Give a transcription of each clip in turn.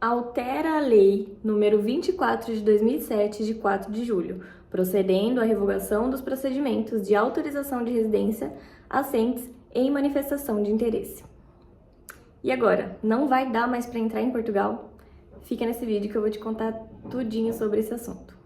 altera a Lei número 24 de 2007, de 4 de julho, procedendo à revogação dos procedimentos de autorização de residência assentes em manifestação de interesse. E agora, não vai dar mais para entrar em Portugal? Fica nesse vídeo que eu vou te contar tudinho sobre esse assunto.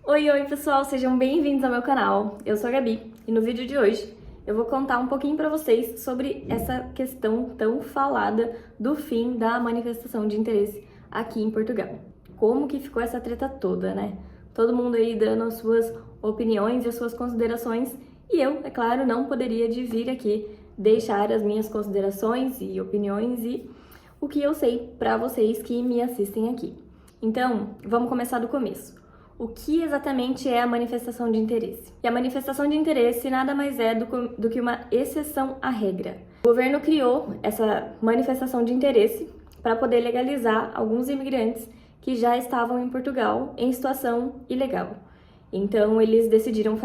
Oi pessoal, sejam bem-vindos ao meu canal. Eu sou a Gabi e no vídeo de hoje eu vou contar um pouquinho para vocês sobre essa questão tão falada do fim da manifestação de interesse aqui em Portugal. Como que ficou essa treta toda, né? Todo mundo aí dando as suas opiniões e as suas considerações e eu, é claro, não poderia de vir aqui deixar as minhas considerações e opiniões e o que eu sei para vocês que me assistem aqui. Então, vamos começar do começo. O que exatamente é a manifestação de interesse? E a manifestação de interesse nada mais é do que uma exceção à regra. O governo criou essa manifestação de interesse para poder legalizar alguns imigrantes que já estavam em Portugal em situação ilegal. Então, eles decidiram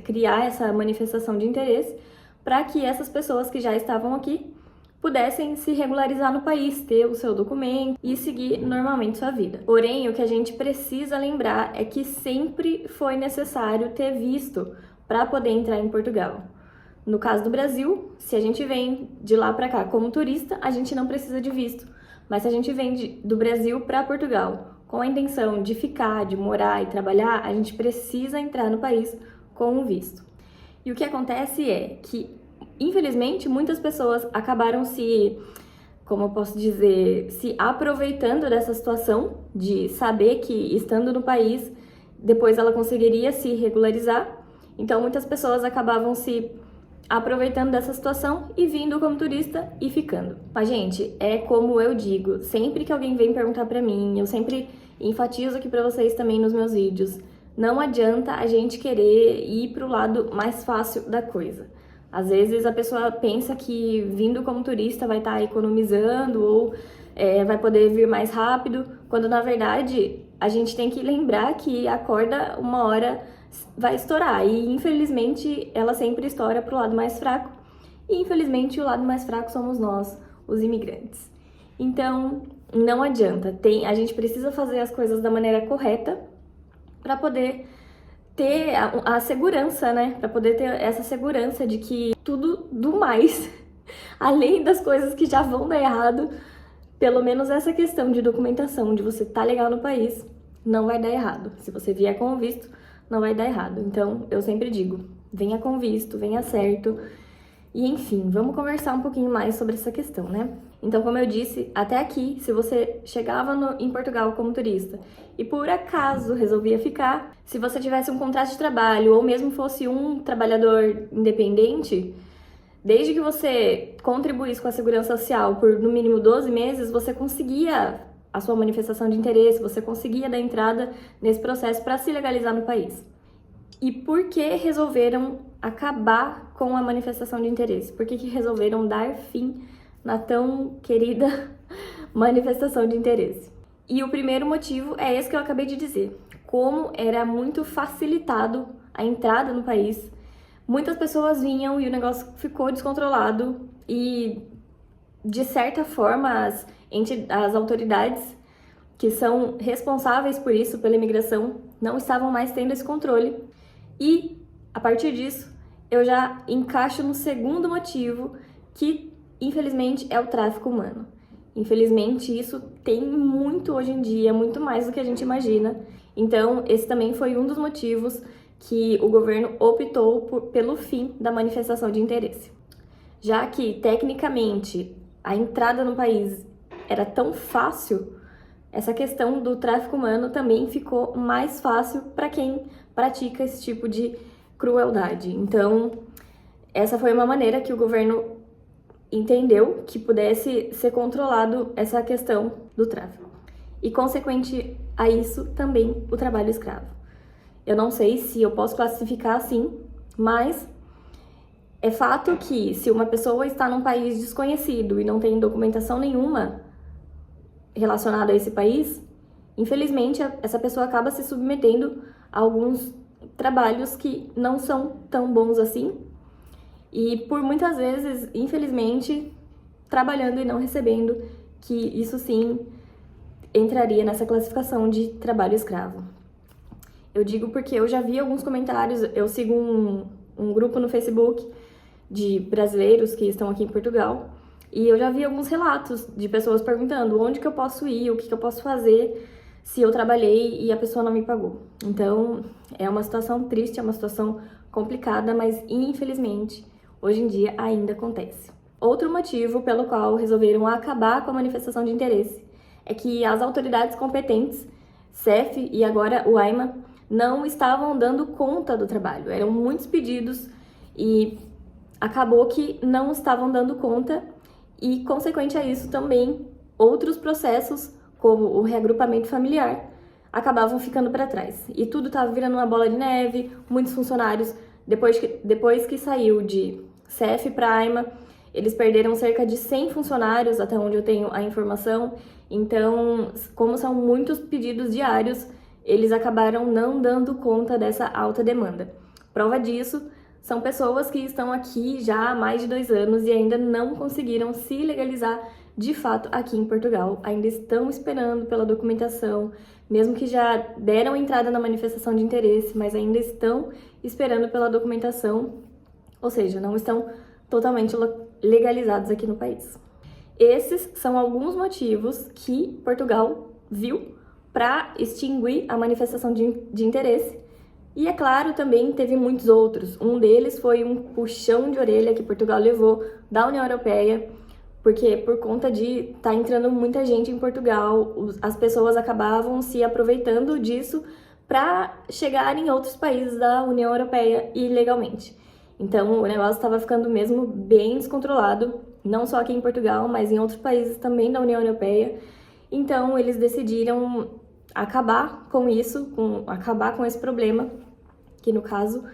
criar essa manifestação de interesse para que essas pessoas que já estavam aqui pudessem se regularizar no país, ter o seu documento e seguir normalmente sua vida. Porém, o que a gente precisa lembrar é que sempre foi necessário ter visto para poder entrar em Portugal. No caso do Brasil, se a gente vem de lá para cá como turista, a gente não precisa de visto. Mas se a gente vem do Brasil para Portugal com a intenção de ficar, de morar e trabalhar, a gente precisa entrar no país com o visto. E o que acontece é que infelizmente, muitas pessoas acabaram se aproveitando dessa situação de saber que estando no país, depois ela conseguiria se regularizar. Então, muitas pessoas acabavam se aproveitando dessa situação e vindo como turista e ficando. Mas, gente, é como eu digo, sempre que alguém vem perguntar pra mim, eu sempre enfatizo aqui pra vocês também nos meus vídeos, não adianta a gente querer ir pro lado mais fácil da coisa. Às vezes a pessoa pensa que vindo como turista vai estar economizando ou vai poder vir mais rápido, quando na verdade a gente tem que lembrar que a corda uma hora vai estourar e infelizmente ela sempre estoura para o lado mais fraco e infelizmente o lado mais fraco somos nós, os imigrantes. Então não adianta, a gente precisa fazer as coisas da maneira correta para poder ter a segurança, né? Para poder ter essa segurança de que tudo do mais, além das coisas que já vão dar errado, pelo menos essa questão de documentação, de você estar legal no país, não vai dar errado. Se você vier com o visto, não vai dar errado. Então, eu sempre digo, venha com visto, venha certo. E enfim, vamos conversar um pouquinho mais sobre essa questão, né? Então, como eu disse, até aqui, se você chegava em Portugal como turista e por acaso resolvia ficar, se você tivesse um contrato de trabalho ou mesmo fosse um trabalhador independente, desde que você contribuísse com a segurança social por no mínimo 12 meses, você conseguia a sua manifestação de interesse, você conseguia dar entrada nesse processo para se legalizar no país. E por que resolveram acabar com a manifestação de interesse? Por que resolveram dar fim na tão querida manifestação de interesse? E o primeiro motivo é esse que eu acabei de dizer. Como era muito facilitado a entrada no país, muitas pessoas vinham e o negócio ficou descontrolado e, de certa forma, as autoridades que são responsáveis por isso, pela imigração, não estavam mais tendo esse controle. E, a partir disso, eu já encaixo no segundo motivo, que, infelizmente, é o tráfico humano. Infelizmente, isso tem muito hoje em dia, muito mais do que a gente imagina. Então, esse também foi um dos motivos que o governo optou pelo fim da manifestação de interesse. Já que, tecnicamente, a entrada no país era tão fácil, essa questão do tráfico humano também ficou mais fácil para quem pratica esse tipo de crueldade. Então, essa foi uma maneira que o governo entendeu que pudesse ser controlado essa questão do tráfico. E, consequente a isso, também o trabalho escravo. Eu não sei se eu posso classificar assim, mas é fato que se uma pessoa está num país desconhecido e não tem documentação nenhuma relacionada a esse país, infelizmente essa pessoa acaba se submetendo a alguns trabalhos que não são tão bons assim e por muitas vezes, infelizmente, trabalhando e não recebendo, que isso sim entraria nessa classificação de trabalho escravo. Eu digo porque eu já vi alguns comentários, eu sigo um grupo no Facebook de brasileiros que estão aqui em Portugal, e eu já vi alguns relatos de pessoas perguntando onde que eu posso ir, o que que eu posso fazer se eu trabalhei e a pessoa não me pagou. Então, é uma situação triste, é uma situação complicada, mas infelizmente, hoje em dia ainda acontece. Outro motivo pelo qual resolveram acabar com a manifestação de interesse é que as autoridades competentes, CEF e agora o AIMA, não estavam dando conta do trabalho. Eram muitos pedidos e acabou que não estavam dando conta e, consequente a isso, também outros processos, como o reagrupamento familiar, acabavam ficando para trás. E tudo estava virando uma bola de neve, muitos funcionários, depois que saiu de CEF para AIMA, eles perderam cerca de 100 funcionários, até onde eu tenho a informação. Então, como são muitos pedidos diários, eles acabaram não dando conta dessa alta demanda. Prova disso são pessoas que estão aqui já há mais de 2 anos e ainda não conseguiram se legalizar de fato aqui em Portugal. Ainda estão esperando pela documentação, mesmo que já deram entrada na manifestação de interesse, mas ainda estão esperando pela documentação, ou seja, não estão totalmente legalizados aqui no país. Esses são alguns motivos que Portugal viu para extinguir a manifestação de interesse. E, é claro, também teve muitos outros. Um deles foi um puxão de orelha que Portugal levou da União Europeia, porque por conta de estar entrando muita gente em Portugal, as pessoas acabavam se aproveitando disso para chegar em outros países da União Europeia ilegalmente. Então, o negócio estava ficando mesmo bem descontrolado, não só aqui em Portugal, mas em outros países também da União Europeia. Então, eles decidiram acabar com isso, acabar com esse problema, que no caso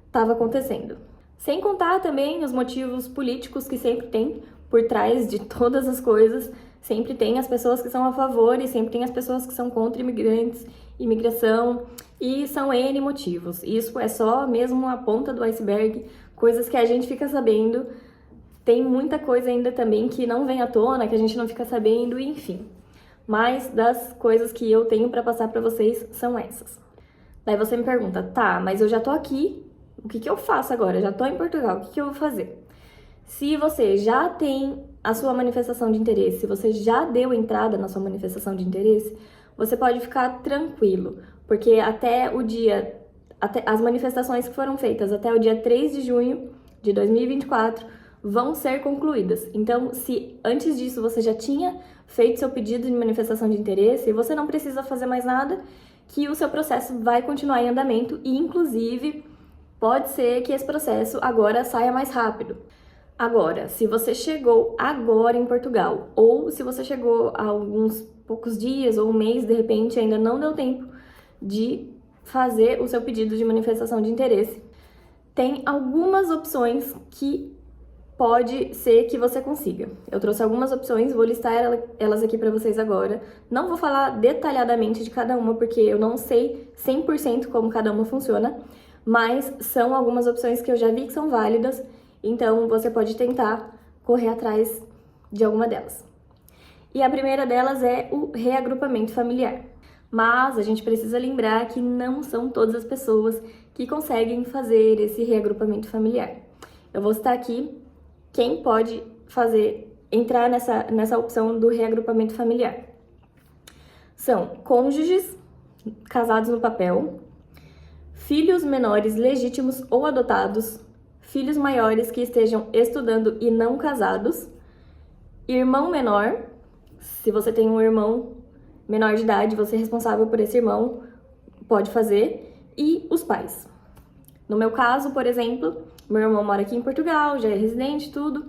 estava acontecendo. Sem contar também os motivos políticos que sempre tem por trás de todas as coisas. Sempre tem as pessoas que são a favor e sempre tem as pessoas que são contra imigrantes, imigração, e são N motivos. Isso é só mesmo a ponta do iceberg, coisas que a gente fica sabendo. Tem muita coisa ainda também que não vem à tona, que a gente não fica sabendo, enfim. Mas das coisas que eu tenho para passar para vocês são essas. Daí você me pergunta, tá, mas eu já tô aqui, o que que eu faço agora? Eu já tô em Portugal, o que que eu vou fazer? Se você já tem a sua manifestação de interesse, se você já deu entrada na sua manifestação de interesse, você pode ficar tranquilo, porque até as manifestações que foram feitas até o dia 3 de junho de 2024 vão ser concluídas. Então, se antes disso você já tinha feito seu pedido de manifestação de interesse, você não precisa fazer mais nada, que o seu processo vai continuar em andamento e, inclusive, pode ser que esse processo agora saia mais rápido. Agora, se você chegou agora em Portugal, ou se você chegou há alguns poucos dias ou um mês, de repente, ainda não deu tempo de fazer o seu pedido de manifestação de interesse, tem algumas opções que pode ser que você consiga. Eu trouxe algumas opções, vou listar elas aqui para vocês agora. Não vou falar detalhadamente de cada uma, porque eu não sei 100% como cada uma funciona, mas são algumas opções que eu já vi que são válidas, então você pode tentar correr atrás de alguma delas. E a primeira delas é o reagrupamento familiar. Mas a gente precisa lembrar que não são todas as pessoas que conseguem fazer esse reagrupamento familiar. Eu vou citar aqui quem pode entrar nessa opção do reagrupamento familiar. São cônjuges casados no papel, filhos menores legítimos ou adotados, filhos maiores que estejam estudando e não casados, irmão menor, se você tem um irmão menor de idade, você é responsável por esse irmão, pode fazer, e os pais. No meu caso, por exemplo, meu irmão mora aqui em Portugal, já é residente, tudo,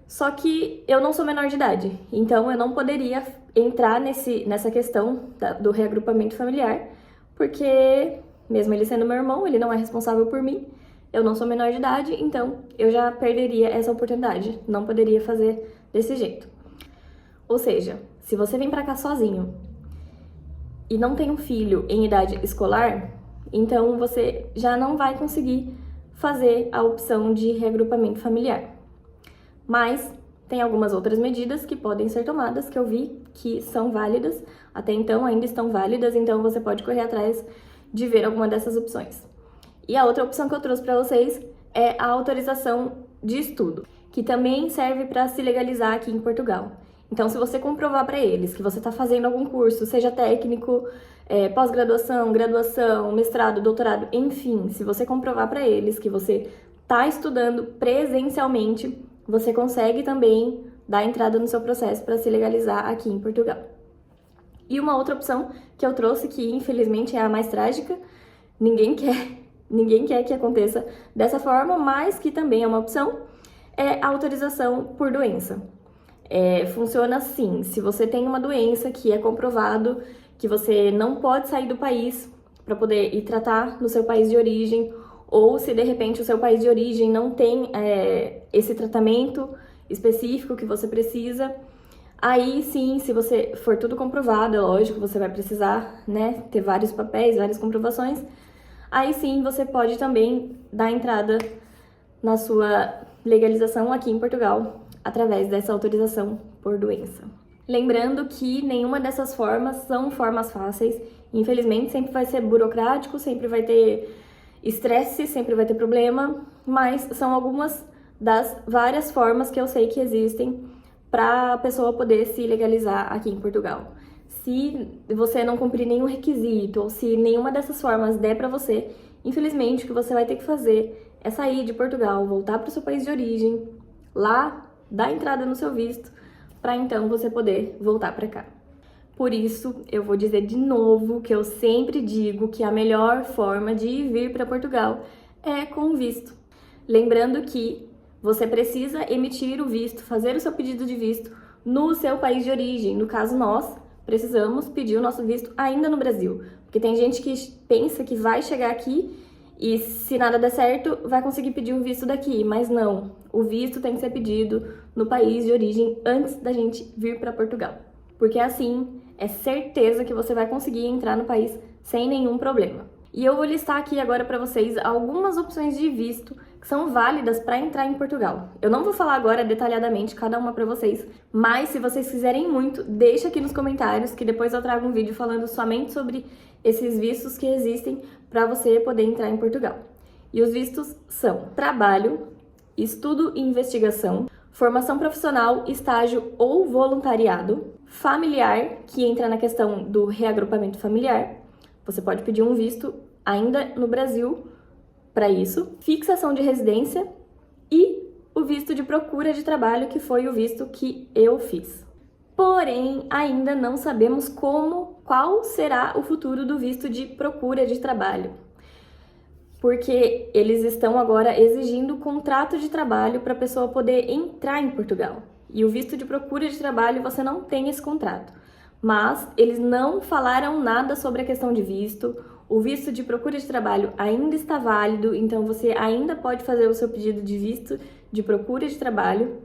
só que eu não sou menor de idade, então eu não poderia entrar nessa questão do reagrupamento familiar, porque mesmo ele sendo meu irmão, ele não é responsável por mim, eu não sou menor de idade, então eu já perderia essa oportunidade, não poderia fazer desse jeito. Ou seja, se você vem pra cá sozinho e não tem um filho em idade escolar, então você já não vai conseguir fazer a opção de reagrupamento familiar. Mas tem algumas outras medidas que podem ser tomadas, que eu vi que são válidas, até então ainda estão válidas, então você pode correr atrás de ver alguma dessas opções. E a outra opção que eu trouxe para vocês é a autorização de estudo, que também serve para se legalizar aqui em Portugal. Então, se você comprovar para eles que você está fazendo algum curso, seja técnico, pós-graduação, graduação, mestrado, doutorado, enfim, se você comprovar para eles que você está estudando presencialmente, você consegue também dar entrada no seu processo para se legalizar aqui em Portugal. E uma outra opção que eu trouxe, que infelizmente é a mais trágica, ninguém quer que aconteça dessa forma, mas que também é uma opção, é a autorização por doença. Funciona assim: se você tem uma doença que é comprovado que você não pode sair do país para poder ir tratar no seu país de origem, ou se de repente o seu país de origem não tem esse tratamento específico que você precisa, aí sim, se você for tudo comprovado, é lógico, você vai precisar, né, ter vários papéis, várias comprovações, aí sim você pode também dar entrada na sua legalização aqui em Portugal, através dessa autorização por doença. Lembrando que nenhuma dessas formas são formas fáceis, infelizmente sempre vai ser burocrático, sempre vai ter estresse, sempre vai ter problema, mas são algumas das várias formas que eu sei que existem para a pessoa poder se legalizar aqui em Portugal. Se você não cumprir nenhum requisito ou se nenhuma dessas formas der para você, infelizmente o que você vai ter que fazer é sair de Portugal, voltar para o seu país de origem, lá dar entrada no seu visto, para então você poder voltar para cá. Por isso, eu vou dizer de novo que eu sempre digo que a melhor forma de vir para Portugal é com visto. Lembrando que você precisa emitir o visto, fazer o seu pedido de visto no seu país de origem. No caso, nós precisamos pedir o nosso visto ainda no Brasil, porque tem gente que pensa que vai chegar aqui e se nada der certo, vai conseguir pedir o visto daqui, mas não. O visto tem que ser pedido no país de origem antes da gente vir para Portugal, porque assim é certeza que você vai conseguir entrar no país sem nenhum problema. E eu vou listar aqui agora para vocês algumas opções de visto que são válidas para entrar em Portugal. Eu não vou falar agora detalhadamente cada uma para vocês, mas se vocês quiserem muito, deixa aqui nos comentários que depois eu trago um vídeo falando somente sobre esses vistos que existem para você poder entrar em Portugal. E os vistos são trabalho, estudo e investigação, formação profissional, estágio ou voluntariado, familiar, que entra na questão do reagrupamento familiar. Você pode pedir um visto ainda no Brasil para isso, fixação de residência e o visto de procura de trabalho, que foi o visto que eu fiz. Porém, ainda não sabemos qual será o futuro do visto de procura de trabalho, porque eles estão agora exigindo contrato de trabalho para a pessoa poder entrar em Portugal. E o visto de procura de trabalho, você não tem esse contrato. Mas eles não falaram nada sobre a questão de visto. O visto de procura de trabalho ainda está válido, então você ainda pode fazer o seu pedido de visto de procura de trabalho,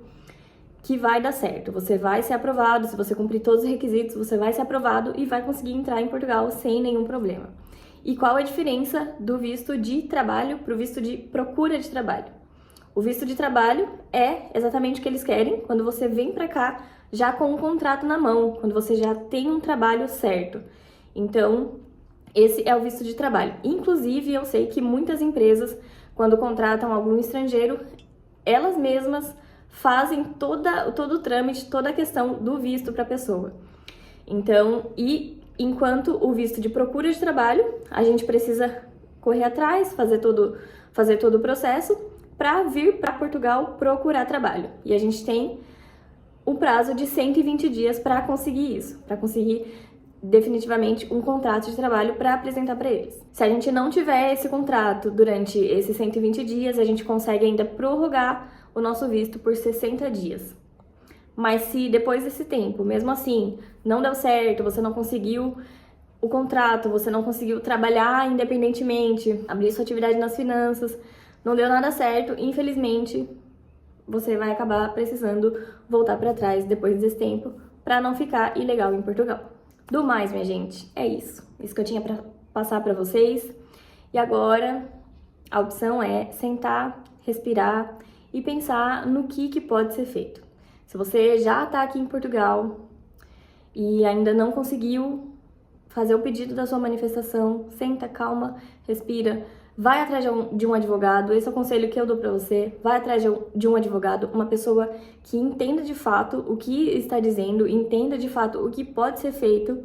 que vai dar certo. Você vai ser aprovado, se você cumprir todos os requisitos, você vai ser aprovado e vai conseguir entrar em Portugal sem nenhum problema. E qual é a diferença do visto de trabalho para o visto de procura de trabalho? O visto de trabalho é exatamente o que eles querem quando você vem para cá já com um contrato na mão, quando você já tem um trabalho certo. Então, esse é o visto de trabalho. Inclusive, eu sei que muitas empresas, quando contratam algum estrangeiro, elas mesmas fazem todo o trâmite, toda a questão do visto para a pessoa. Então, enquanto o visto de procura de trabalho, a gente precisa correr atrás, fazer todo o processo para vir para Portugal procurar trabalho. E a gente tem um prazo de 120 dias para conseguir isso, para conseguir definitivamente um contrato de trabalho para apresentar para eles. Se a gente não tiver esse contrato durante esses 120 dias, a gente consegue ainda prorrogar o nosso visto por 60 dias. Mas se depois desse tempo, mesmo assim, não deu certo, você não conseguiu o contrato, você não conseguiu trabalhar independentemente, abrir sua atividade nas finanças, não deu nada certo, infelizmente, você vai acabar precisando voltar para trás depois desse tempo para não ficar ilegal em Portugal. Do mais, minha gente, é isso. Isso que eu tinha para passar para vocês. E agora, a opção é sentar, respirar e pensar no que pode ser feito. Se você já está aqui em Portugal e ainda não conseguiu fazer o pedido da sua manifestação, senta, calma, respira, vai atrás de um advogado. Esse é o conselho que eu dou para você. Vai atrás de um advogado, uma pessoa que entenda de fato o que está dizendo, entenda de fato o que pode ser feito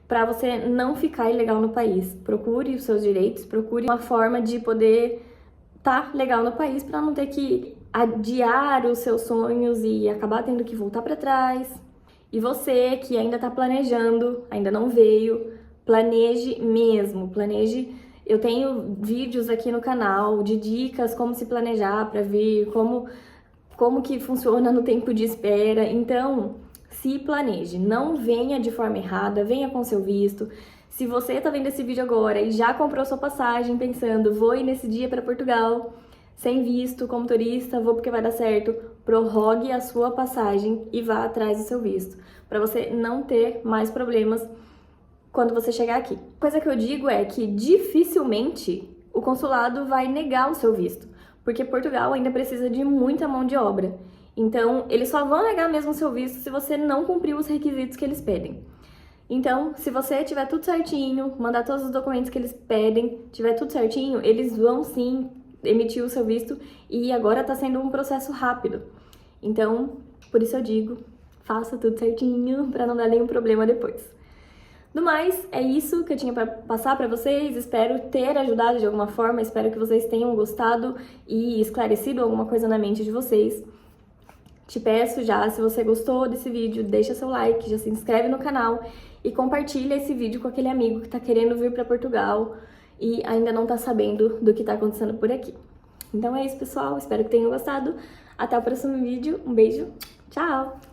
para você não ficar ilegal no país. Procure os seus direitos, procure uma forma de poder estar legal no país para não ter que adiar os seus sonhos e acabar tendo que voltar para trás. E você que ainda está planejando, ainda não veio, planeje mesmo, planeje. Eu tenho vídeos aqui no canal de dicas como se planejar para vir, como que funciona no tempo de espera. Então, se planeje, não venha de forma errada, venha com seu visto. Se você está vendo esse vídeo agora e já comprou sua passagem pensando, vou ir nesse dia para Portugal, sem visto, como turista, vou porque vai dar certo, prorrogue a sua passagem e vá atrás do seu visto, para você não ter mais problemas quando você chegar aqui. Coisa que eu digo é que dificilmente o consulado vai negar o seu visto, porque Portugal ainda precisa de muita mão de obra. Então, eles só vão negar mesmo o seu visto se você não cumprir os requisitos que eles pedem. Então, se você tiver tudo certinho, mandar todos os documentos que eles pedem, tiver tudo certinho, eles vão sim emitiu o seu visto e agora tá sendo um processo rápido. Então, por isso eu digo, faça tudo certinho para não dar nenhum problema depois. No mais, é isso que eu tinha para passar para vocês. Espero ter ajudado de alguma forma, espero que vocês tenham gostado e esclarecido alguma coisa na mente de vocês. Te peço já, se você gostou desse vídeo, deixa seu like, já se inscreve no canal e compartilha esse vídeo com aquele amigo que tá querendo vir para Portugal e ainda não tá sabendo do que tá acontecendo por aqui. Então é isso, pessoal. Espero que tenham gostado. Até o próximo vídeo. Um beijo. Tchau!